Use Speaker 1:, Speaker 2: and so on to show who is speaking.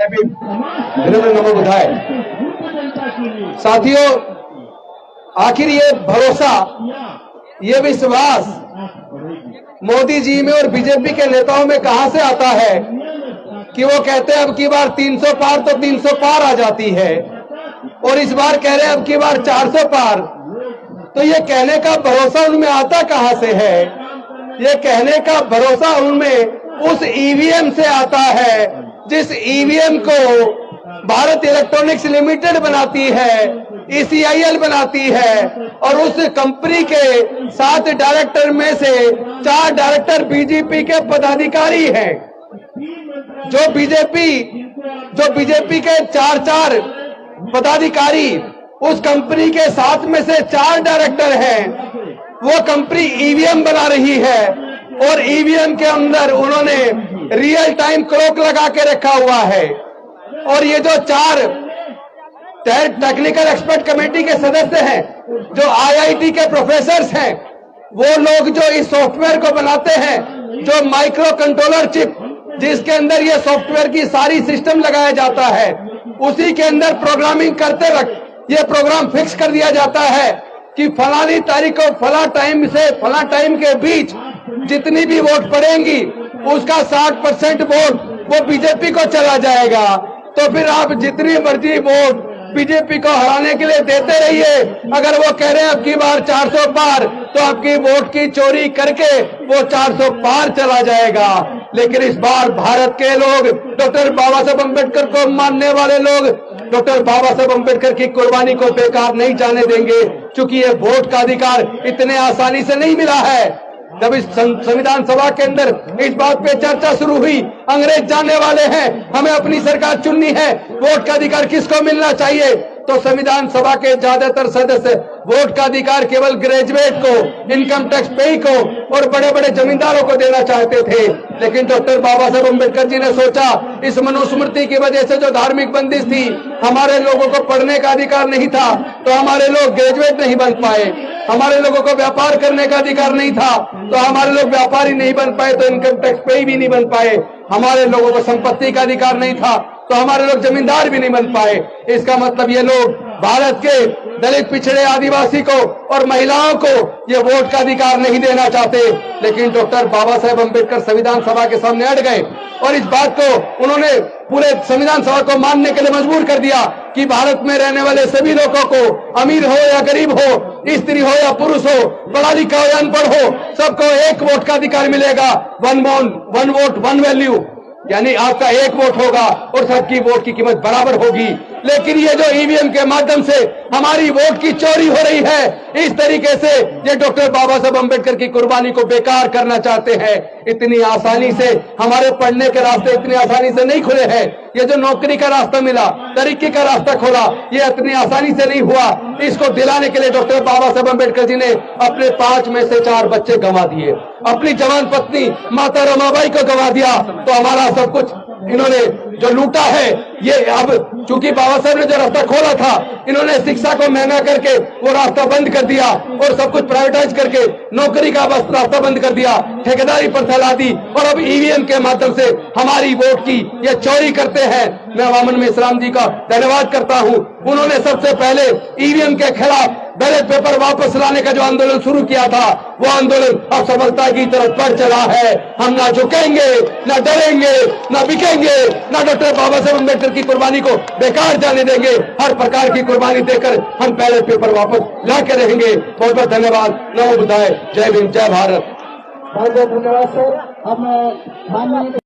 Speaker 1: जय भीम, धन्यवाद, नमो बुधाय। साथियों, आखिर ये भरोसा, ये विश्वास मोदी जी में और बीजेपी के नेताओं में कहां से आता है कि वो कहते हैं अब की बार 300 पार तो 300 पार आ जाती है, और इस बार कह रहे हैं अब की बार 400 पार। तो ये कहने का भरोसा उनमें आता कहां से है? ये कहने का भरोसा उनमें उस ईवीएम से आता है जिस ईवीएम को भारत इलेक्ट्रॉनिक्स लिमिटेड बनाती है, ECIL बनाती है, और उस कंपनी के 7 डायरेक्टर में से 4 डायरेक्टर बीजेपी के पदाधिकारी हैं। जो बीजेपी के 4 पदाधिकारी उस कंपनी के 7 में से 4 डायरेक्टर हैं। वो कंपनी ईवीएम बना रही है और ईवीएम के अंदर उन्होंने रियल टाइम क्लॉक लगा के रखा हुआ है। और ये जो 4 टेक्निकल एक्सपर्ट कमेटी के सदस्य हैं, जो IIT के प्रोफेसर्स हैं, वो लोग जो इस सॉफ्टवेयर को बनाते हैं, जो माइक्रो कंट्रोलर चिप जिसके अंदर ये सॉफ्टवेयर की सारी सिस्टम लगाया जाता है, उसी के अंदर प्रोग्रामिंग करते वक्त ये प्रोग्राम फिक्स कर दिया जाता है कि फलानी तारीख को फला टाइम से फला टाइम के बीच जितनी भी वोट पड़ेंगी उसका 60% वोट वो बीजेपी को चला जाएगा। तो फिर आप जितनी मर्जी वोट बीजेपी को हराने के लिए देते रहिए। अगर वो कह रहे हैं अब की बार 400 पार, तो आपकी वोट की चोरी करके वो 400 पार चला जाएगा। लेकिन इस बार भारत के लोग, डॉक्टर बाबा साहब अम्बेडकर को मानने वाले लोग, डॉक्टर बाबा साहब अम्बेडकर की कुर्बानी को बेकार नहीं जाने देंगे, क्योंकि ये वोट का अधिकार इतने आसानी से नहीं मिला है। जब इस संविधान सभा के अंदर इस बात पे चर्चा शुरू हुई, अंग्रेज जानने वाले हैं, हमें अपनी सरकार चुननी है, वोट का अधिकार किसको मिलना चाहिए, तो संविधान सभा के ज्यादातर सदस्य वोट का अधिकार केवल ग्रेजुएट को, इनकम टैक्स पेई को और बड़े बड़े जमींदारों को देना चाहते थे। लेकिन डॉक्टर बाबा साहब अम्बेडकर जी ने सोचा, इस मनुस्मृति की वजह से जो धार्मिक बंदिश थी, हमारे लोगों को पढ़ने का अधिकार नहीं था, तो हमारे लोग ग्रेजुएट नहीं बन पाए। हमारे लोगों को व्यापार करने का अधिकार नहीं था, तो हमारे लोग व्यापारी नहीं बन पाए, तो इनकम टैक्स पेई भी नहीं बन पाए। हमारे लोगों को संपत्ति का अधिकार नहीं था, तो हमारे लोग जमींदार भी नहीं बन पाए। इसका मतलब ये लोग भारत के दलित, पिछड़े, आदिवासी को और महिलाओं को ये वोट का अधिकार नहीं देना चाहते। लेकिन डॉक्टर बाबा साहेब अम्बेडकर संविधान सभा के सामने अड़ गए और इस बात को उन्होंने पूरे संविधान सभा को मानने के लिए मजबूर कर दिया कि भारत में रहने वाले सभी लोगों को, अमीर हो या गरीब हो, स्त्री हो या पुरुष हो, पढ़ा लिखा हो या अनपढ़ हो, सबको एक वोट का अधिकार मिलेगा। वन वोट वन वैल्यू, यानी आपका एक वोट होगा और सबकी वोट की कीमत बराबर होगी। लेकिन ये जो ईवीएम के माध्यम से हमारी वोट की चोरी हो रही है, इस तरीके से ये डॉक्टर बाबा साहब अम्बेडकर की कुर्बानी को बेकार करना चाहते हैं। इतनी आसानी से हमारे पढ़ने के रास्ते इतनी आसानी से नहीं खुले हैं। ये जो नौकरी का रास्ता मिला, तरक्की का रास्ता खोला, ये इतनी आसानी से नहीं हुआ। इसको दिलाने के लिए डॉक्टर बाबा साहब अम्बेडकर जी ने अपने 5 में से 4 बच्चे गंवा दिए, अपनी जवान पत्नी माता रमाबाई को गंवा दिया। तो हमारा सब कुछ इन्होंने जो लूटा है, ये अब चूंकि बाबा साहब ने जो रास्ता खोला था, इन्होंने शिक्षा को महंगा करके वो रास्ता बंद कर दिया और सब कुछ प्राइवेटाइज करके नौकरी का बस रास्ता बंद कर दिया, ठेकेदारी पर फैला दी, और अब ईवीएम के माध्यम से हमारी वोट की ये चोरी करते हैं। मैं वामन मिश्राम जी का धन्यवाद करता हूं। उन्होंने सबसे पहले ईवीएम के खिलाफ बैलेट पेपर वापस लाने का जो आंदोलन शुरू किया था, वो आंदोलन अब सफलता की तरफ बढ़ चला है। हम ना झुकेंगे, ना डरेंगे, ना बिकेंगे, ना डॉक्टर बाबा साहब अम्बेडकर की कुर्बानी को बेकार जाने देंगे। हर प्रकार की कुर्बानी देकर हम बैलेट पेपर वापस ला के रहेंगे। बहुत बहुत धन्यवाद। नमो बुद्धाय। जय भीम, जय भारत।
Speaker 2: बहुत बहुत धन्यवाद सर। हम